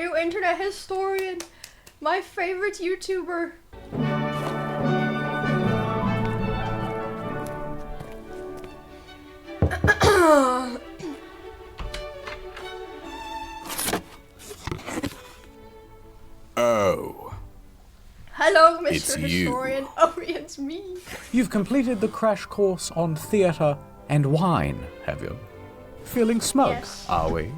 new internet historian, my favorite YouTuber. Oh. Hello, Mr. It's Historian. you. Oh, it's me. You've completed the crash course on theatre and wine, have you? Feeling smug, Yes. are we?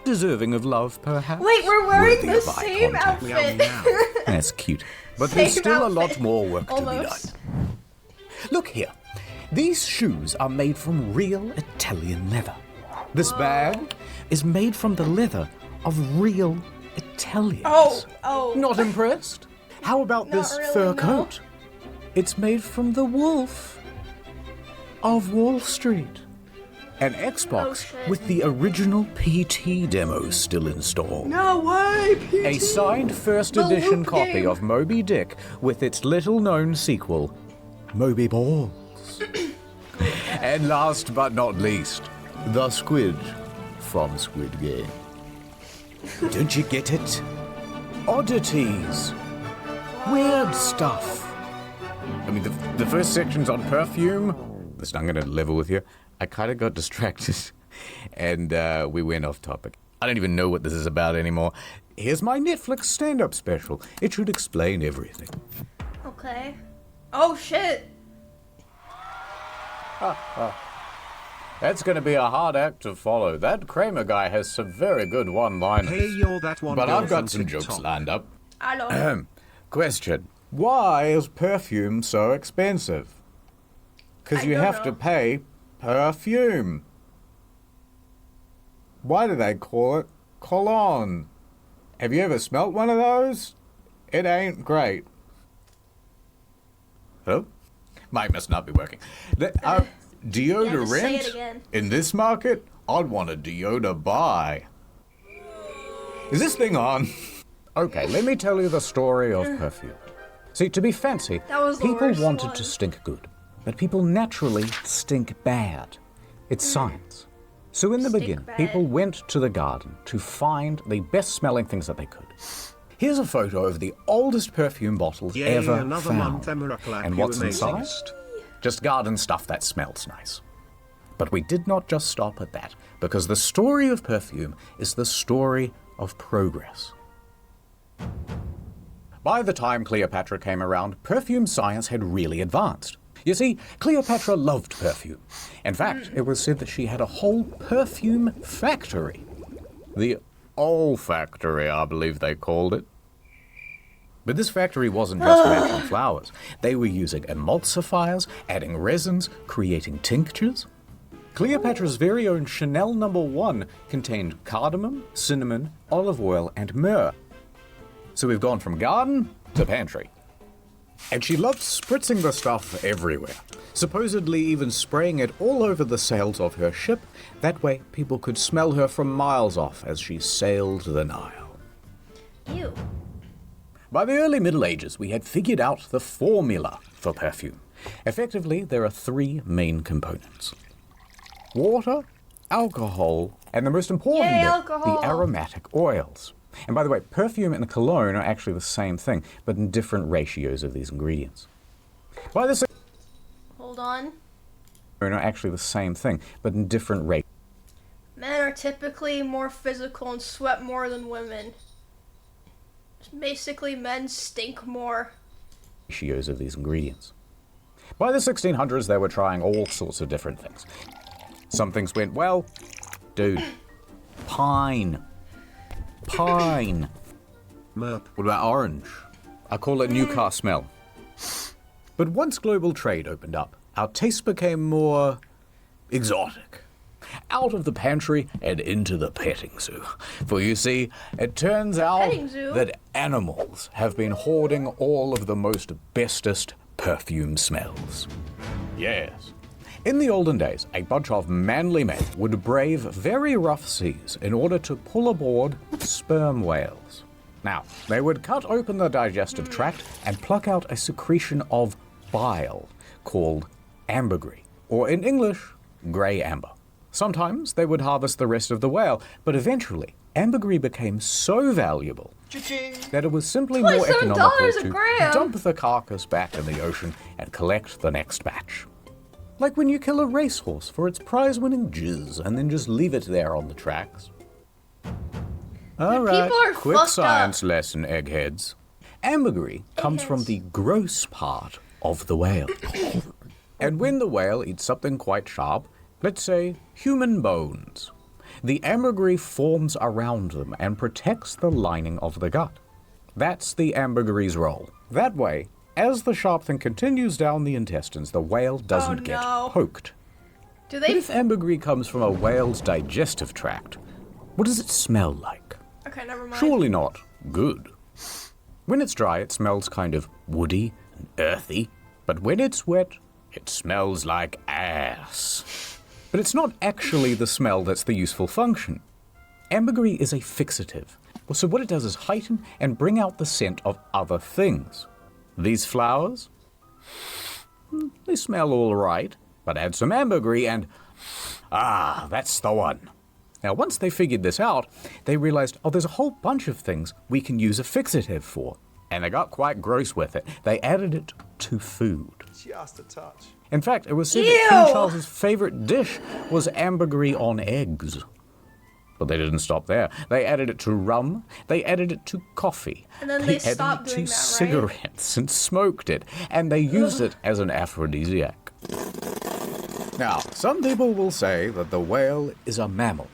Deserving of love, perhaps? Wait, we're wearing Worthy the of eye same contact. outfit. That's cute. But there's Same still a lot outfit. more work to be done. Almost. Look here. These shoes are made from real Italian leather. This bag is made from the leather of real Italians. Oh. Not impressed? How about Not this really, fur no. coat? It's made from the wolf of Wall Street. An Xbox shit. with the original PT demo still installed. No way, PT. A signed first The edition loop copy game. of Moby Dick with its little-known sequel, Moby Balls. And last but not least, the squid from Squid Game. Don't you get it? Oddities. Weird stuff. I mean, the first section's on Perfume. Listen, I'm going to level with you. I kind of got distracted, and we went off topic. I don't even know what this is about anymore. Here's my Netflix stand-up special. It should explain everything. Okay. Oh, shit. That's going to be a hard act to follow. That Kramer guy has some very good one-liners. Hey, you're that one. But girl I've got from some TikTok. jokes lined up. Hello. Question. Why is perfume so expensive? Because I you don't have to know. pay perfume. Why do they call it cologne? Have you ever smelt one of those? It ain't great. Hello? Mic must not be working. Deodorant? say it again. In this market, I'd want a deodor buy. Is this thing on? Okay, let me tell you the story of perfume. See, to be fancy, That was the people worst wanted one. to stink good, but people naturally stink bad. It's science. So in the Stink beginning, bad. people went to the garden to find the best smelling things that they could. Here's a photo of the oldest perfume bottles Yay, ever another found. month, Emerald, And you what's inside? amazingest. Just garden stuff that smells nice. But we did not just stop at that, because the story of perfume is the story of progress. By the time Cleopatra came around, perfume science had really advanced. You see, Cleopatra loved perfume. In fact, it was said that she had a whole perfume factory. The olfactory, I believe they called it. But this factory wasn't just making flowers. They were using emulsifiers, adding resins, creating tinctures. Cleopatra's very own Chanel No. 1 contained cardamom, cinnamon, olive oil, and myrrh. So we've gone from garden to pantry. And she loved spritzing the stuff everywhere, supposedly even spraying it all over the sails of her ship. That way people could smell her from miles off as she sailed the Nile. Ew. By the early Middle Ages, we had figured out the formula for perfume. Effectively, there are three main components: water, alcohol, and the most important Yay, bit, alcohol. the aromatic oils. And by the way, perfume and cologne are actually the same thing, but in different ratios of these ingredients. By the same Hold on. are actually the same thing, but in different Men are typically more physical and sweat more than women. Basically, men stink more. ratios of these ingredients. By the 1600s, they were trying all sorts of different things. Some things went well. Dude, pine. Pine. Merp. What about orange? I call it new car smell. But once global trade opened up, our tastes became more exotic. Out of the pantry and into the petting zoo. For you see, it turns out petting zoo? that animals have been hoarding all of the most bestest perfume smells. Yes. In the olden days, a bunch of manly men would brave very rough seas in order to pull aboard sperm whales. Now, they would cut open the digestive tract and pluck out a secretion of bile called ambergris, or in English, grey amber. Sometimes they would harvest the rest of the whale, but eventually ambergris became so valuable that it was simply more $27 economical a to gram. dump the carcass back in the ocean and collect the next batch. Like when you kill a racehorse for its prize-winning jizz and then just leave it there on the tracks. All right, people are quick fucked science up. lesson, eggheads. Ambergris comes from the gross part of the whale. And when the whale eats something quite sharp, let's say human bones, the ambergris forms around them and protects the lining of the gut. That's the ambergris' role. That way, as the sharp thing continues down the intestines, the whale doesn't get poked. Do But they? if ambergris comes from a whale's digestive tract, what does it smell like? Okay, never mind. Surely not good. When it's dry, it smells kind of woody and earthy, but when it's wet, it smells like ass. But it's not actually the smell that's the useful function. Ambergris is a fixative. Well, so what it does is heighten and bring out the scent of other things. These flowers, they smell all right, but add some ambergris and, that's the one. Now, once they figured this out, they realized, there's a whole bunch of things we can use a fixative for. And they got quite gross with it. They added it to food. Just a touch. In fact, it was said that Ew! King Charles's favorite dish was ambergris on eggs. But they didn't stop there. They added it to rum. They added it to coffee. And then they added stopped it doing to that, right? cigarettes and smoked it. And they used it as an aphrodisiac. Now, some people will say that the whale is a mammal.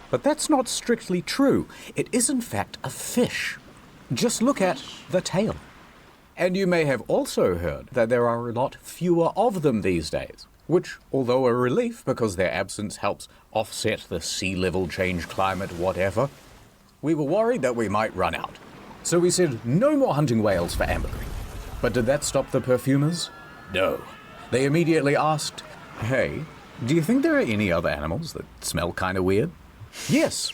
But that's not strictly true. It is in fact a fish. Just look at the tail. And you may have also heard that there are a lot fewer of them these days, which, although a relief because their absence helps offset the sea level change, climate, whatever, we were worried that we might run out. So we said no more hunting whales for ambergris. But did that stop the perfumers? No. They immediately asked, hey, do you think there are any other animals that smell kind of weird? Yes.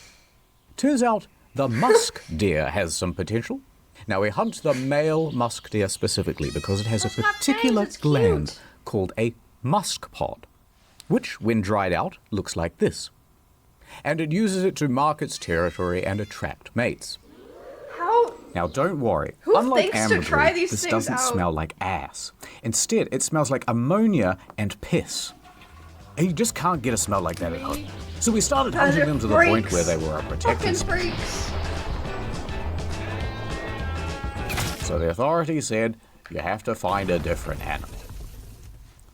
Turns out the musk deer has some potential. Now, we hunt the male musk deer specifically because it has It's a got particular fangs, it's gland cute. called a musk pod, which, when dried out, looks like this. And it uses it to mark its territory and attract mates. How? Now, don't worry. Who Unlike thinks to ambergris, try these this things doesn't out? smell like ass. Instead, it smells like ammonia and piss. And you just can't get a smell like that at home. So we started Guys hunting are them to the point freaks. where they were a protected Fucking species. freaks. So the authorities said, you have to find a different animal.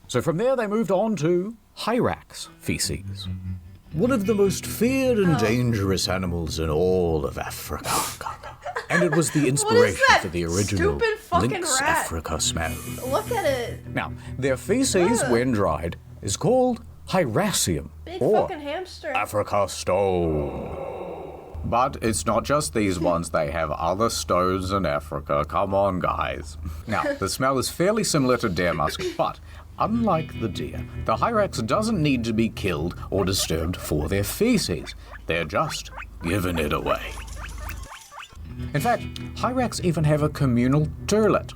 So from there they moved on to hyrax feces. One of the most feared and dangerous animals in all of Africa. And it was the inspiration that for the original stupid fucking Lynx rat? Africa smell. Look at it. Now, their feces, when dried, is called hyracium, Big or fucking hamster. Africa stone. But it's not just these ones, they have other stones in Africa. Come on, guys. Now, the smell is fairly similar to deer musk, but unlike the deer, the hyrax doesn't need to be killed or disturbed for their feces. They're just giving it away. In fact, hyrax even have a communal toilet,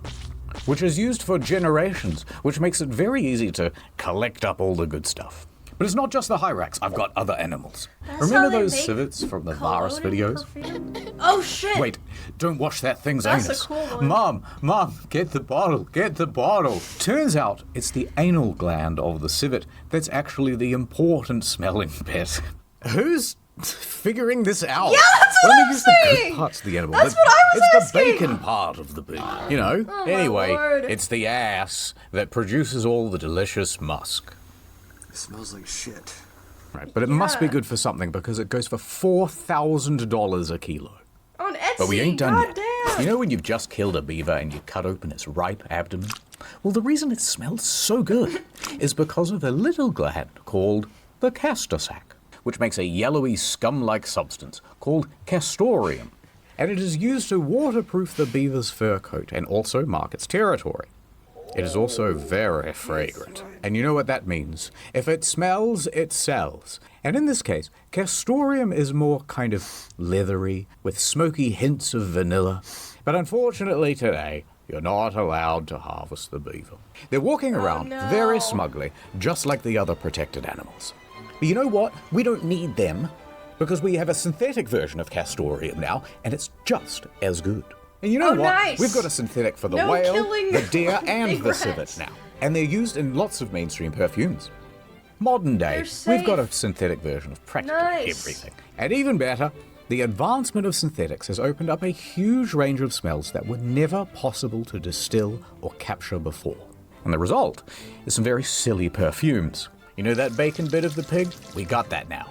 which is used for generations, which makes it very easy to collect up all the good stuff. But it's not just the hyrax, I've got other animals. That's Remember how they those make civets from the cologne virus and videos? perfume? Oh shit! Wait, don't wash that thing's That's a anus. cool one. Mom, get the bottle, get the bottle. Turns out it's the anal gland of the civet that's actually the important smelling bit. Who's figuring this out? Yeah, that's what Only I'm use the saying! good parts of the animal. That's what I was It's asking! the bacon part of the pig, you know? Oh, my Anyway, Lord. it's the ass that produces all the delicious musk. It smells like shit. Right, but it must be Yeah. good for something because it goes for $4,000 a kilo. On Etsy. But we ain't done God yet. damn. You know when you've just killed a beaver and you cut open its ripe abdomen? Well, the reason it smells so good is because of a little gland called the castor sac, which makes a yellowy scum-like substance called castoreum. And it is used to waterproof the beaver's fur coat and also mark its territory. It is also very fragrant. And you know what that means. If it smells, it sells. And in this case, castoreum is more kind of leathery, with smoky hints of vanilla. But unfortunately today, you're not allowed to harvest the beaver. They're walking around no. very smugly, just like the other protected animals. But you know what? We don't need them. because we have a synthetic version of castoreum now, and it's just as good. And you know what? Nice. We've got a synthetic for the No whale, killing the deer, and big the rats. civet now. And they're used in lots of mainstream perfumes. Modern day, They're we've got a safe. synthetic version of practically Nice. everything. And even better, the advancement of synthetics has opened up a huge range of smells that were never possible to distill or capture before. And the result is some very silly perfumes. You know that bacon bit of the pig? We got that now.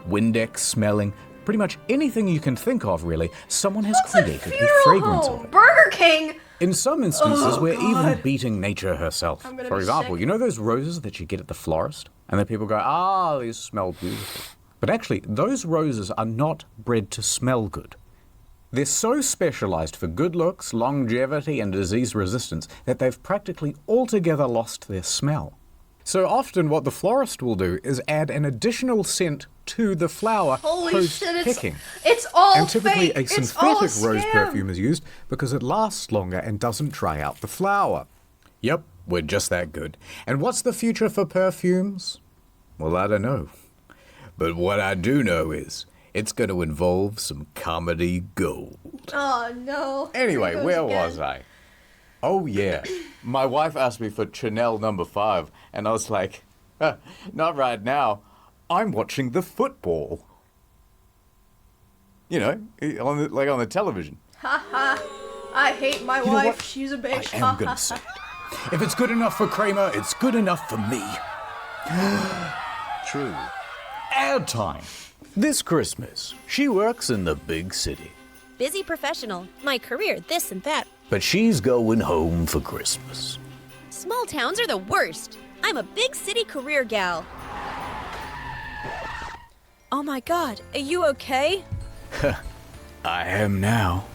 Windex smelling, pretty much anything you can think of, really, someone has created a Funeral fragrance home. of it. Burger King. In some instances, Oh, we're even God. beating nature herself. I'm gonna For be example, sick. you know those roses that you get at the florist? And then people go, these smell beautiful. But actually, those roses are not bred to smell good. They're so specialized for good looks, longevity, and disease resistance that they've practically altogether lost their smell. So often what the florist will do is add an additional scent to the flower Holy shit, post-picking. it's all And typically fake. a It's all a synthetic rose scam. perfume is used because it lasts longer and doesn't dry out the flower. Yep, we're just that good. And what's the future for perfumes? Well, I don't know. But what I do know is it's going to involve some comedy gold. Oh no. Anyway, Here it goes where again. was I? Oh, yeah. My wife asked me for Chanel number 5, and I was like, not right now. I'm watching the football. You know, on the television. I hate my You know wife. what? She's a I bitch. am going to say it. If it's good enough for Kramer, it's good enough for me. True. Ad time. This Christmas, she works in the big city. Busy professional, my career, this and that. But she's going home for Christmas. Small towns are the worst. I'm a big city career gal. Oh my god, are you okay? I am now.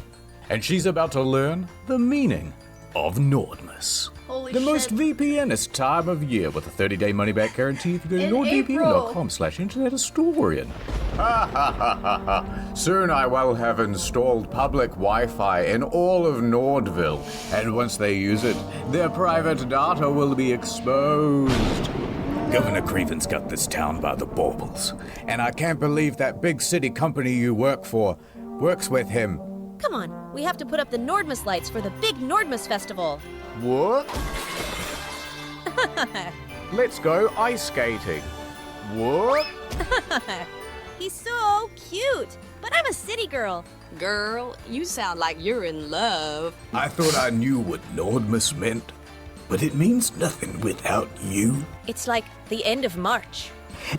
And she's about to learn the meaning of Nordmas. Holy The shit. most VPNist time of year with a 30-day money-back guarantee if you go to In nordvpn.com/internethistorian. Soon I will have installed public Wi-Fi in all of Nordville, and once they use it, their private data will be exposed. Governor Craven's got this town by the baubles, and I can't believe that big city company you work for works with him. Come on, we have to put up the Nordmas lights for the big Nordmas festival. What? Let's go ice skating. What? He's so cute, but I'm a city girl. Girl, you sound like you're in love. I thought I knew what Nordmas meant, but it means nothing without you. It's like the end of March.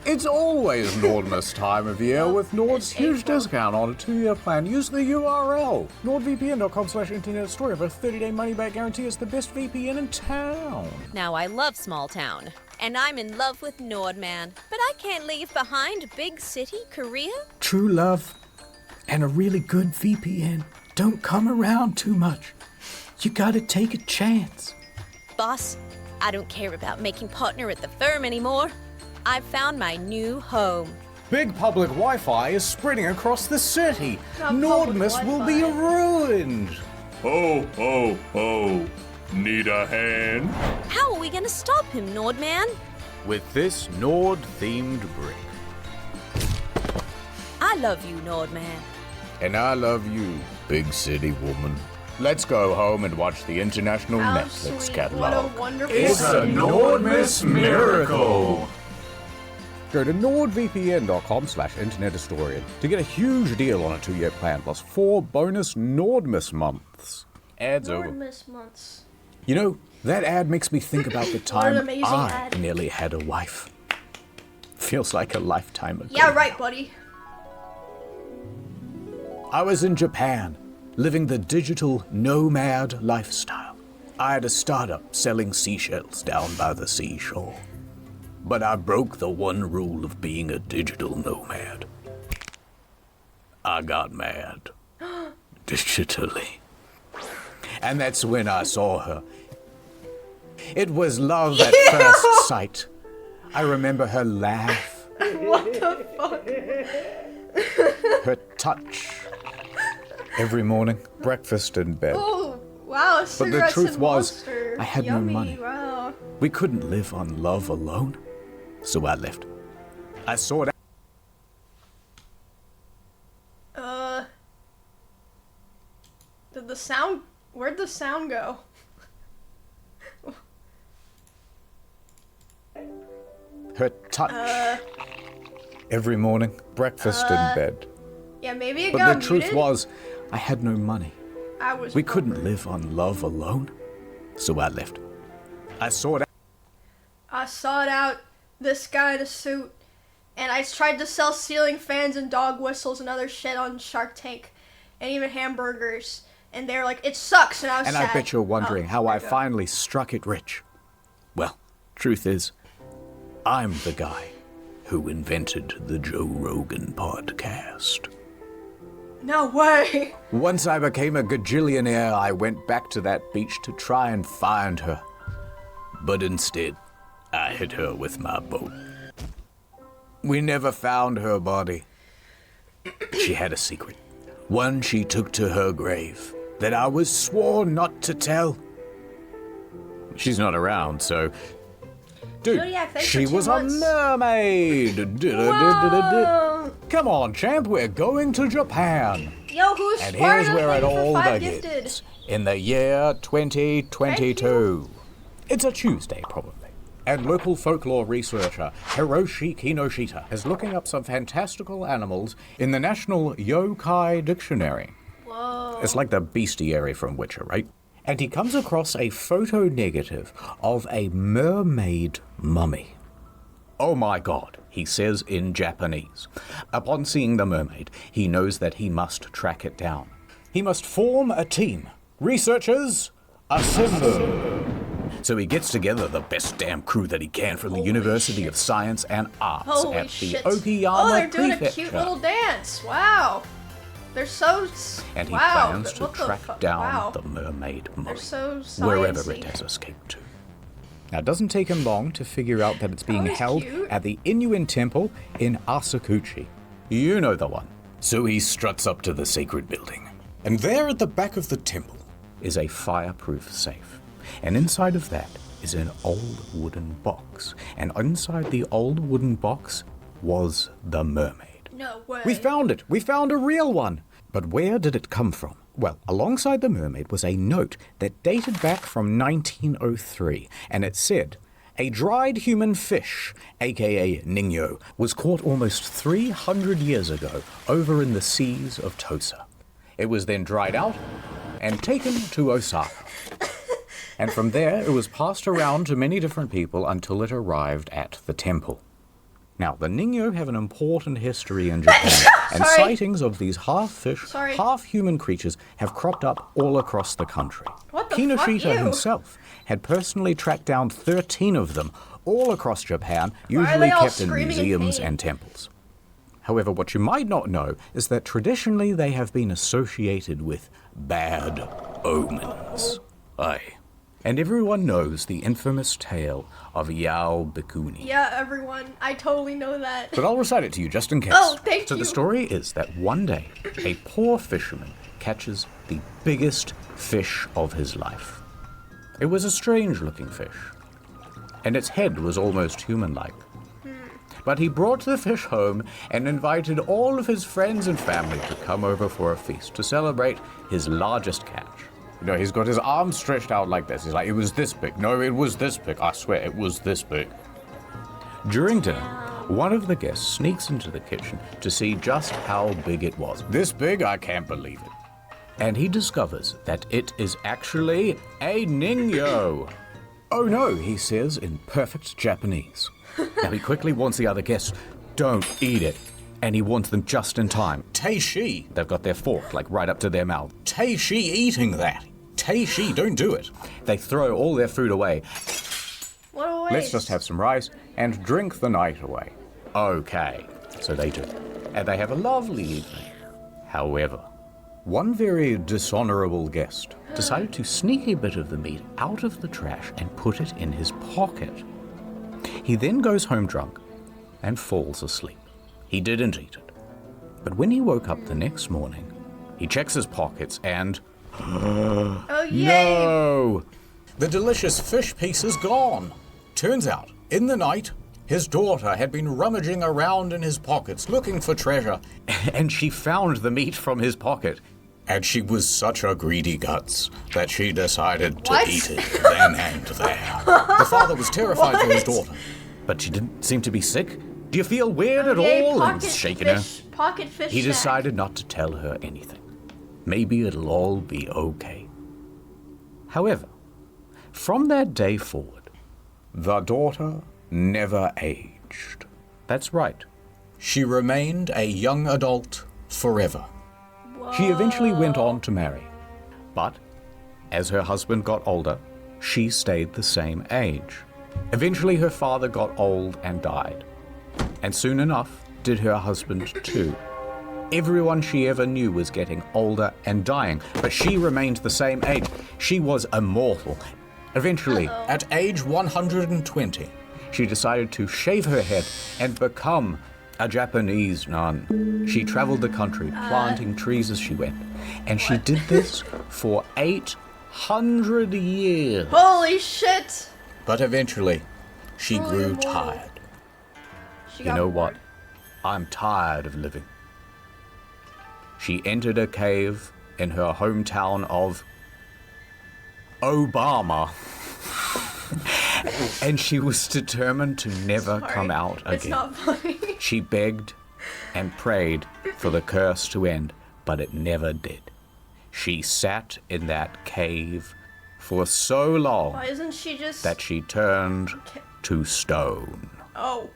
It's always Nordmas time of year with Nord's huge discount on a 2-year plan. Use the URL, nordvpn.com/internetstory for a 30-day money-back guarantee. It's the best VPN in town. Now I love small town, and I'm in love with Nordman, but I can't leave behind big city Korea. True love and a really good VPN don't come around too much. You gotta take a chance. Boss, I don't care about making partner at the firm anymore. I've found my new home. Big public Wi-Fi is spreading across the city. Not public Nordmas will be Wi-Fi. ruined. Ho, ho, ho. Need a hand? How are we gonna stop him, Nordman? With this Nord-themed brick. I love you, Nordman. And I love you, big city woman. Let's go home and watch the international How Netflix sweet. catalog. What a wonderful It's a thing. Nordmas miracle. Go to nordvpn.com/internethistorian to get a huge deal on a 2-year plan plus 4 bonus Nordmas months. Ads over. Nordmas months. You know, that ad makes me think about the an time amazing I ad. nearly had a wife. Feels like a lifetime ago. Yeah, right, buddy. I was in Japan, living the digital nomad lifestyle. I had a startup selling seashells down by the seashore. But I broke the one rule of being a digital nomad. I got mad. Digitally. And that's when I saw her. It was love at first sight. I remember her laugh. What the fuck? Her touch. Every morning, breakfast and bed. Oh, wow, But the cigarettes truth and was, Monster. I had Yummy, no money. Wow. We couldn't live on love alone, so I left. I sought Did the sound... Where'd the sound go? Her touch. Every morning, breakfast in bed. Yeah, maybe it But got the truth muted. was, I had no money. I was We poor. couldn't live on love alone. So I left. I sought I sought out this guy in a suit, and I tried to sell ceiling fans and dog whistles and other shit on Shark Tank, and even hamburgers. And they were like, "It sucks," and I was And sad. I bet you're wondering how there I you go. finally struck it rich. Well, truth is, I'm the guy who invented the Joe Rogan podcast. No way. Once I became a gajillionaire, I went back to that beach to try and find her. But instead, I hit her with my boat. We never found her body. She had a secret. One she took to her grave that I was sworn not to tell. She's not around, so... Dude, Zodiac, thanks she for 2 was months. a mermaid! Whoa. Come on, champ, we're going to Japan! Yo, who's And smart here's enough where it lady for all 5 begins. gifted? In the year 2022. It's a Tuesday, probably. And local folklore researcher Hiroshi Kinoshita is looking up some fantastical animals in the National Yokai Dictionary. Whoa. It's like the bestiary from Witcher, right? And he comes across a photo negative of a mermaid mummy. Oh my god, he says in Japanese. Upon seeing the mermaid, he knows that he must track it down. He must form a team. Researchers, assemble. So he gets together the best damn crew that he can from the University of Science and Arts Holy at the shit. Okayama Oh, they're doing Prefecture. a cute little dance. Wow. They're so... And he wow. plans to What the track fu- down wow. the mermaid They're mummy, so wherever sciencey. it has escaped to. Now, it doesn't take him long to figure out that it's being Oh, it's held cute. at the Inuin Temple in Asakuchi. You know the one. So he struts up to the sacred building. And there at the back of the temple is a fireproof safe. And inside of that is an old wooden box. And inside the old wooden box was the mermaid. No way. We found it! We found a real one! But where did it come from? Well, alongside the mermaid was a note that dated back from 1903, and it said, "A dried human fish, aka ningyo, was caught almost 300 years ago over in the seas of Tosa. It was then dried out and taken to Osaka. And from there, it was passed around to many different people until it arrived at the temple." Now, the ningyo have an important history in Japan, and Sorry. sightings of these half-fish, Sorry. half-human creatures have cropped up all across the country. What the Kinoshita fuck? Ew. himself had personally tracked down 13 of them all across Japan, Why are usually they all kept in screaming in museums pain? and temples. However, what you might not know is that traditionally they have been associated with bad omens. Aye. And everyone knows the infamous tale of Yao Bikuni. Yeah, everyone. I totally know that. But I'll recite it to you just in case. Oh, thank So you. the story is that one day, a poor fisherman catches the biggest fish of his life. It was a strange-looking fish, and its head was almost human-like. But he brought the fish home and invited all of his friends and family to come over for a feast to celebrate his largest catch. You know, he's got his arms stretched out like this. He's like, it was this big. No, it was this big. I swear, it was this big. During dinner, one of the guests sneaks into the kitchen to see just how big it was. This big? I can't believe it. And he discovers that it is actually a ningyo. Oh no, he says in perfect Japanese. Now he quickly warns the other guests, don't eat it. And he warns them just in time. Teishi! They've got their fork like right up to their mouth. Teishi eating that! Teishi, don't do it! They throw all their food away. What a waste. Let's just have some rice and drink the night away. Okay, so they do. And they have a lovely evening. However, one very dishonorable guest decided to sneak a bit of the meat out of the trash and put it in his pocket. He then goes home drunk and falls asleep. He didn't eat it. But when he woke up the next morning, he checks his pockets and... Oh, yay. No! The delicious fish piece is gone. Turns out, in the night, his daughter had been rummaging around in his pockets looking for treasure, and she found the meat from his pocket. And she was such a greedy guts that she decided to What? eat it then and there. The father was terrified for his What? daughter, but she didn't seem to be sick. Do you feel weird at Yay, all? And pocket shaking her. fish, pocket fish He snack. decided not to tell her anything. Maybe it'll all be okay. However, from that day forward, the daughter never aged. That's right. She remained a young adult forever. She eventually went on to marry. But as her husband got older, she stayed the same age. Eventually her father got old and died. And soon enough did her husband too. Everyone she ever knew was getting older and dying, but she remained the same age. She was immortal. Eventually, at age 120, she decided to shave her head and become a Japanese nun. She traveled the country, planting trees as she went. And she did this for 800 years. Holy shit! But eventually, she Truly grew immortal. tired. She You got know what? bored. I'm tired of living. She entered a cave in her hometown of Obama. And she was determined to never Sorry, come out again. It's not funny. She begged and prayed for the curse to end, but it never did. She sat in that cave for so long Why isn't she just... that she turned to stone. Oh.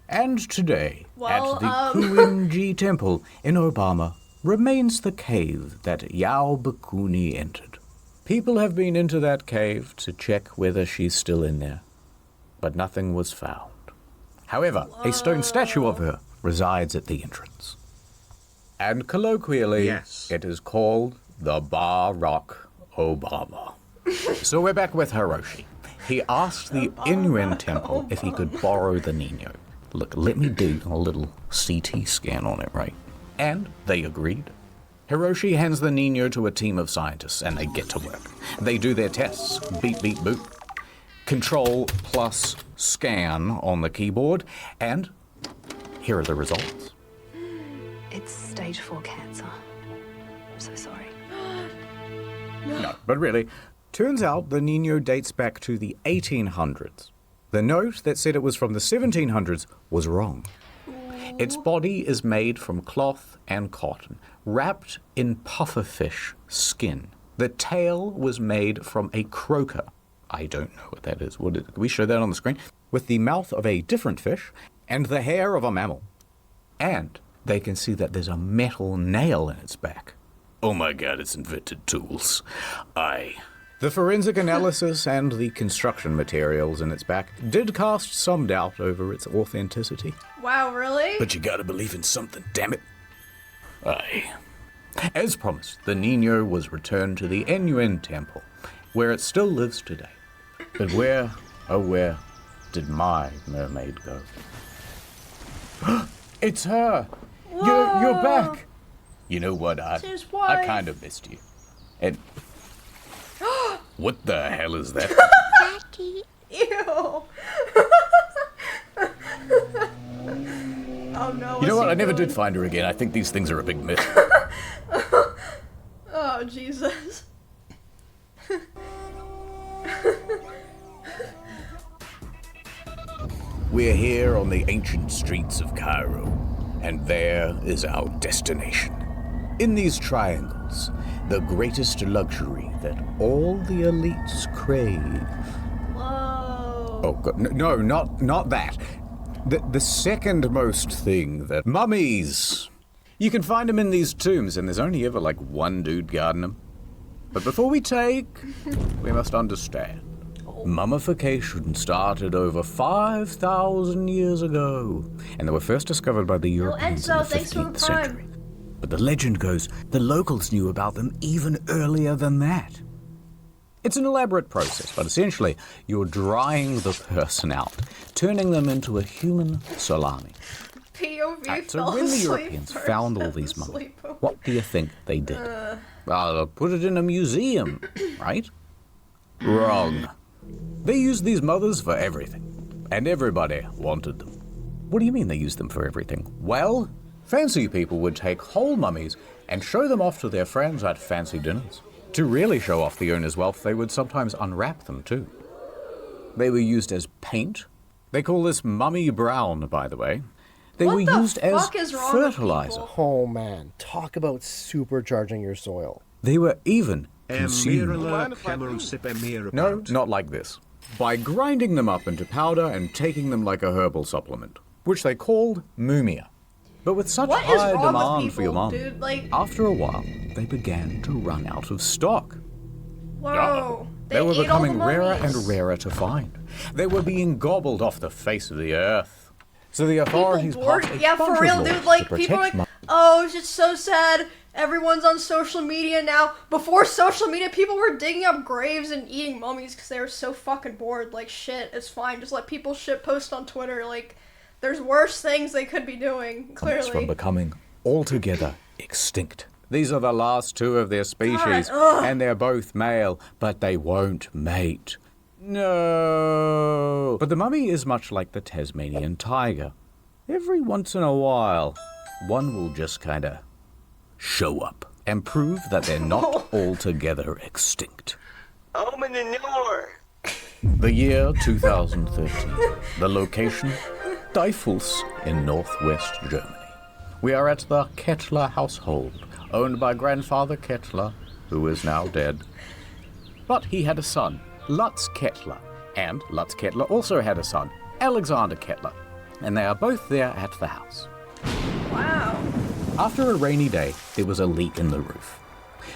And today, Well, at the Kuinji Temple in Obama, remains the cave that Yao Bikuni entered. People have been into that cave to check whether she's still in there, but nothing was found. However, a stone statue of her resides at the entrance. And colloquially, Yes. it is called the Barack Obama. So we're back with Hiroshi. He asked the Inuan temple if he could borrow the ningyo. Look, let me do a little CT scan on it, right? And they agreed. Hiroshi hands the ningyo to a team of scientists, and they get to work. They do their tests. Beep, beep, boop. Control plus scan on the keyboard, and here are the results. It's stage 4 cancer. I'm so sorry. No, but really, turns out the ningyo dates back to the 1800s. The note that said it was from the 1700s was wrong. Its body is made from cloth and cotton, wrapped in pufferfish skin. The tail was made from a croaker. I don't know what that is. Can we show that on the screen? With the mouth of a different fish and the hair of a mammal. And they can see that there's a metal nail in its back. Oh my god, it's invented tools. The forensic analysis and the construction materials in its back did cast some doubt over its authenticity. Wow, really? But you gotta believe in something, damn it. As promised, the ningyo was returned to the Inuan temple, where it still lives today. But where, oh where, did my mermaid go? It's her! You're back! You know what, His I wife. kind of missed you. And what the hell is that? Ew. Oh no. You know what's what? he I never doing? did find her again. I think these things are a big myth. Oh, Jesus. We're here on the ancient streets of Cairo, and there is our destination. In these triangles, the greatest luxury that all the elites crave. Whoa. Oh, God, no, not that. The second most thing that mummies. You can find them in these tombs, and there's only ever like one dude guarding them. But before we take, we must understand. Mummification started over 5,000 years ago, and they were first discovered by the Europeans in Enzo, the thanks for the 15th prime. century. But the legend goes the locals knew about them even earlier than that. It's an elaborate process, but essentially you're drying the person out, turning them into a human salami. POV Right, so fell when the asleep Europeans first, found all fell these mummies, asleep. what do you think they did? Well, put it in a museum, right? Wrong. They used these mothers for everything, and everybody wanted them. What do you mean they used them for everything? Well, Fancy people would take whole mummies and show them off to their friends at fancy dinners. To really show off the owner's wealth, they would sometimes unwrap them too. They were used as paint. They call this mummy brown, by the way. They were used as fertilizer. Oh man, talk about supercharging your soil. They were even consumed. No, not like this. By grinding them up into powder and taking them like a herbal supplement, which they called mumia. But with such high demand for your mum, dude? Like, after a while, they began to run out of stock. whoa. They were ate all becoming the rarer mummies. and rarer to find. They were being gobbled off the face of the earth. So the authorities passed a Yeah, bunch for real, of dude. laws Like, to people are protect like, oh, it's so sad. Everyone's on social media now. Before social media, people were digging up graves and eating mummies because they were so fucking bored. Like, shit, it's fine. Just let people shit post on Twitter. Like, there's worse things they could be doing, clearly. from becoming altogether extinct. These are the last two of their species, God, and they're both male, but they won't mate. No. But the mummy is much like the Tasmanian tiger. Every once in a while, one will just kinda show up and prove that they're not altogether extinct. The year 2013. The location, Diefels in northwest Germany. We are at the Kettler household, owned by grandfather Kettler, who is now dead. But he had a son, Lutz Kettler, and Lutz Kettler also had a son, Alexander Kettler, and they are both there at the house. Wow. After a rainy day, there was a leak in the roof.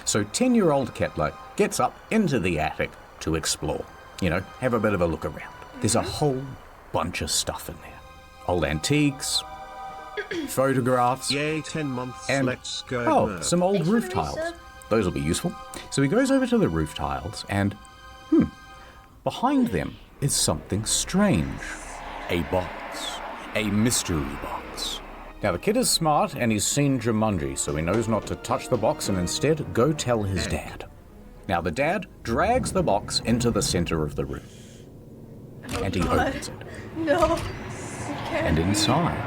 So 10-year-old Kettler gets up into the attic to explore. You know, have a bit of a look around. There's a whole bunch of stuff in there. Old antiques, photographs, Yay, 10 months, and let's go. some old Thanks roof for tiles. reset. Those will be useful. So he goes over to the roof tiles and, behind them is something strange. A box. A mystery box. Now the kid is smart and he's seen Jumanji, so he knows not to touch the box and instead go tell his dad. Now the dad drags the box into the center of the room. And he opens it. No. Okay. And inside,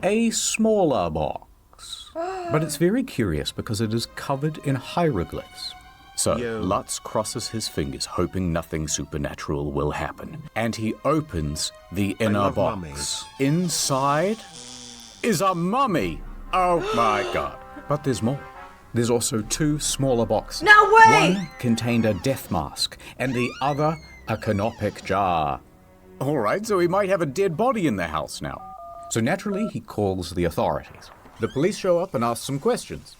a smaller box. But it's very curious because it is covered in hieroglyphs. So Yo. Lutz crosses his fingers, hoping nothing supernatural will happen. And he opens the inner love box. mummies. Inside is a mummy. Oh my god. But there's more. There's also two smaller boxes. No way! One contained a death mask, and the other a canopic jar. Alright, so he might have a dead body in the house now. So naturally, he calls the authorities. The police show up and ask some questions.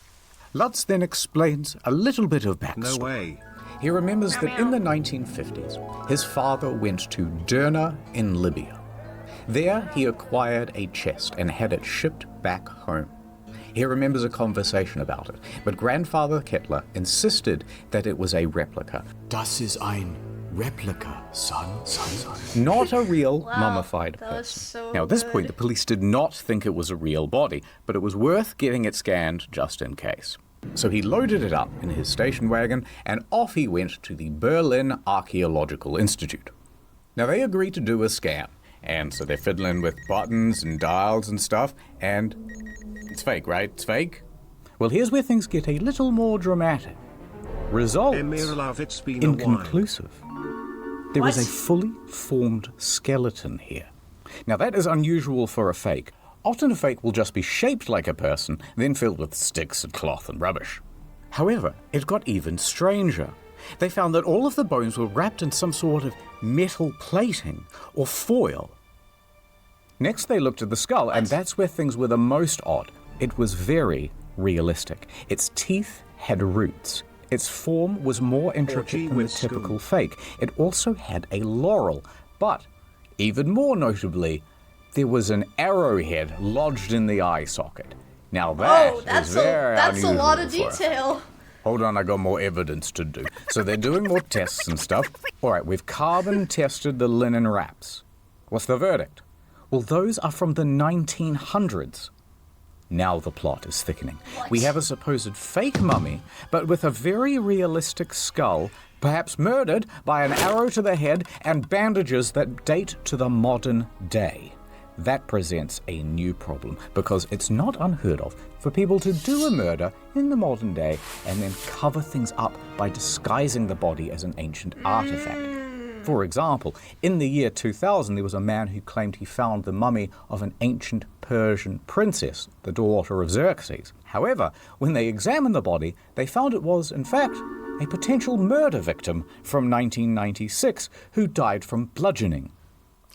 Lutz then explains a little bit of backstory. No way. He remembers that in the 1950s, his father went to Derna in Libya. There, he acquired a chest and had it shipped back home. He remembers a conversation about it, but grandfather Kettler insisted that it was a replica. Das ist ein Replica, son. Not a real mummified that was person. so Now, at this good. point, the police did not think it was a real body, but it was worth getting it scanned just in case. So he loaded it up in his station wagon, and off he went to the Berlin Archaeological Institute. Now, they agreed to do a scan, and so they're fiddling with buttons and dials and stuff, and it's fake, right? It's fake? Well, here's where things get a little more dramatic. Results Emiru, it's been a while. inconclusive. There was a What? fully formed skeleton here. Now that is unusual for a fake. Often a fake will just be shaped like a person, then filled with sticks and cloth and rubbish. However, it got even stranger. They found that all of the bones were wrapped in some sort of metal plating or foil. Next they looked at the skull, and that's where things were the most odd. It was very realistic. Its teeth had roots. Its form was more intricate than the typical fake. It also had a laurel, but even more notably, there was an arrowhead lodged in the eye socket. Now that Oh, is that's very a lot of unusual for a fake. detail. Hold on, I got more evidence to do. So they're doing more tests and stuff. All right, we've carbon tested the linen wraps. What's the verdict? Well, those are from the 1900s. Now the plot is thickening. We have a supposed fake mummy, but with a very realistic skull, perhaps murdered by an arrow to the head and bandages that date to the modern day. that presents a new problem because it's not unheard of for people to do a murder in the modern day and then cover things up by disguising the body as an ancient artifact. For example, in the year 2000, there was a man who claimed he found the mummy of an ancient Persian princess, the daughter of Xerxes. However, when they examined the body, they found it was, in fact, a potential murder victim from 1996 who died from bludgeoning.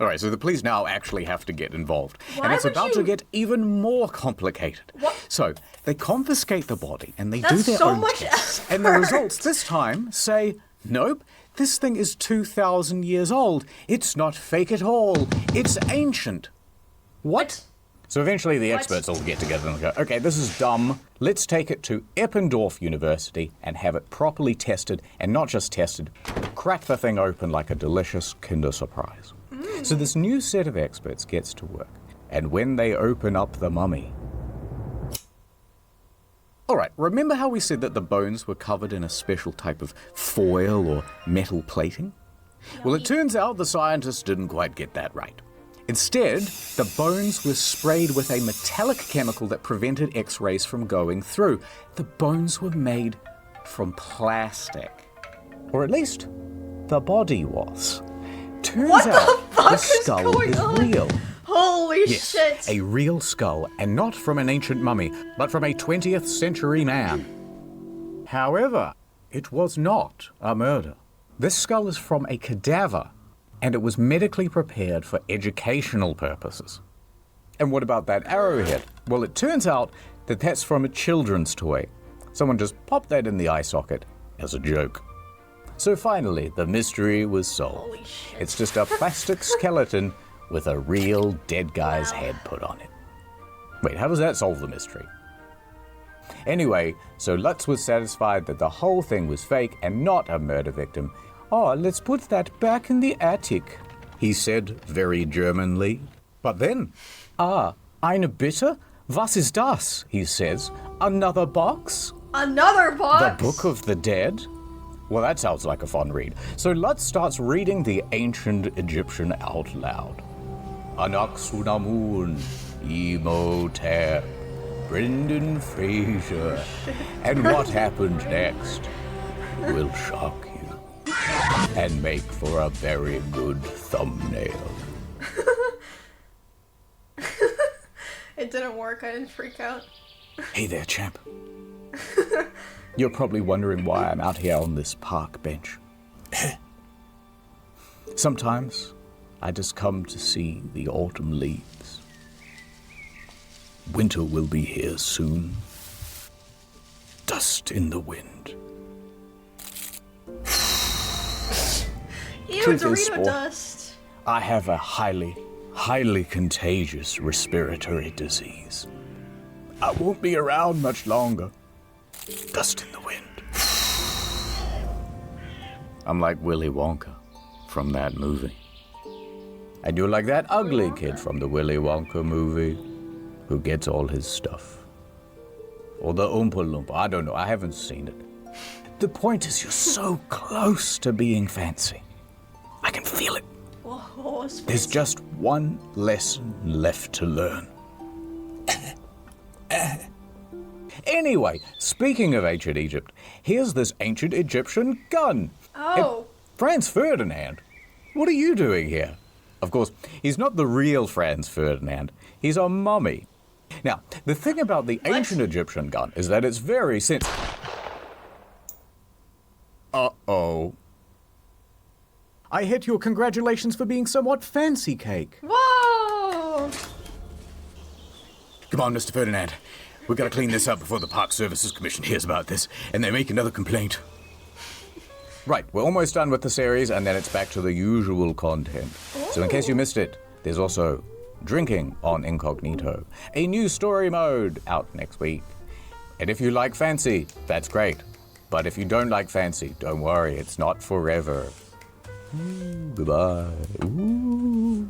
All right, so the police now actually have to get involved. And it's about to get even more complicated. What? So they confiscate the body and they That's do their so own much tests. effort. And the results this time say, nope, this thing is 2,000 years old. It's not fake at all. It's ancient. What? So eventually the experts all get together and go, okay, this is dumb. Let's take it to Eppendorf University and have it properly tested, and not just tested, crack the thing open like a delicious Kinder Surprise. So this new set of experts gets to work, and when they open up the mummy... Alright, remember how we said that the bones were covered in a special type of foil or metal plating? Well, it turns out the scientists didn't quite get that right. Instead, the bones were sprayed with a metallic chemical that prevented X-rays from going through. The bones were made from plastic. Or at least, the body was. Turns What the out fuck the is skull going is on? real. Holy Yes, shit. a real skull, and not from an ancient mummy, but from a 20th century man. However, it was not a murder. This skull is from a cadaver, and it was medically prepared for educational purposes. And what about that arrowhead? Well, it turns out that that's from a children's toy. Someone just popped that in the eye socket as a joke. So finally, the mystery was solved. Holy shit. It's just a plastic skeleton with a real dead guy's head put on it. Wait, how does that solve the mystery? Anyway, so Lutz was satisfied that the whole thing was fake and not a murder victim. Oh, let's put that back in the attic, he said very Germanly. But then, eine Bitte? Was ist das? He says. Another box? Another box? The Book of the Dead? Well, that sounds like a fun read. So Lutz starts reading the ancient Egyptian out loud. Anaxunamun, Imhotep, Brendan Fraser. And what happened next will shock you and make for a very good thumbnail. It didn't work. I didn't freak out. Hey there, champ. You're probably wondering why I'm out here on this park bench. Sometimes I just come to see the autumn leaves. Winter will be here soon. Dust in the wind. Ew, Truth is, Dorito sport, dust. I have a highly contagious respiratory disease. I won't be around much longer. Dust in the wind. I'm like Willy Wonka from that movie. And you're like that ugly kid from the Willy Wonka movie who gets all his stuff. Or the Oompa Loompa. I don't know. I haven't seen it. The point is you're so close to being fancy. I can feel it. Whoa, it's There's just one lesson left to learn. Anyway, speaking of ancient Egypt, here's this ancient Egyptian gun. Oh. Franz Ferdinand, what are you doing here? Of course, he's not the real Franz Ferdinand. He's a mummy. Now, the thing about the ancient Egyptian gun is that it's very sensitive. Uh-oh. I hit your congratulations for being somewhat fancy cake. Whoa! Come on, Mr. Ferdinand. We've got to clean this up before the Park Services Commission hears about this, and they make another complaint. Right, we're almost done with the series, and then it's back to the usual content. So in case you missed it, there's also Drinking on Incognito, a new story mode out next week. And if you like fancy, that's great. But if you don't like fancy, don't worry, it's not forever. Ooh, goodbye. Ooh.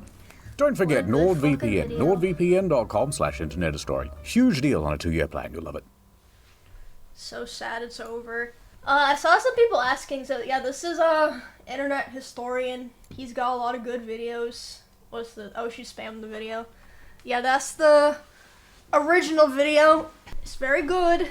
Don't forget NordVPN, nordvpn.com/internetastory. Huge deal on a 2-year plan, you'll love it. So sad it's over. I saw some people asking, so yeah, this is a internet historian. He's got a lot of good videos. Oh, she spammed the video. Yeah, that's the original video. It's very good.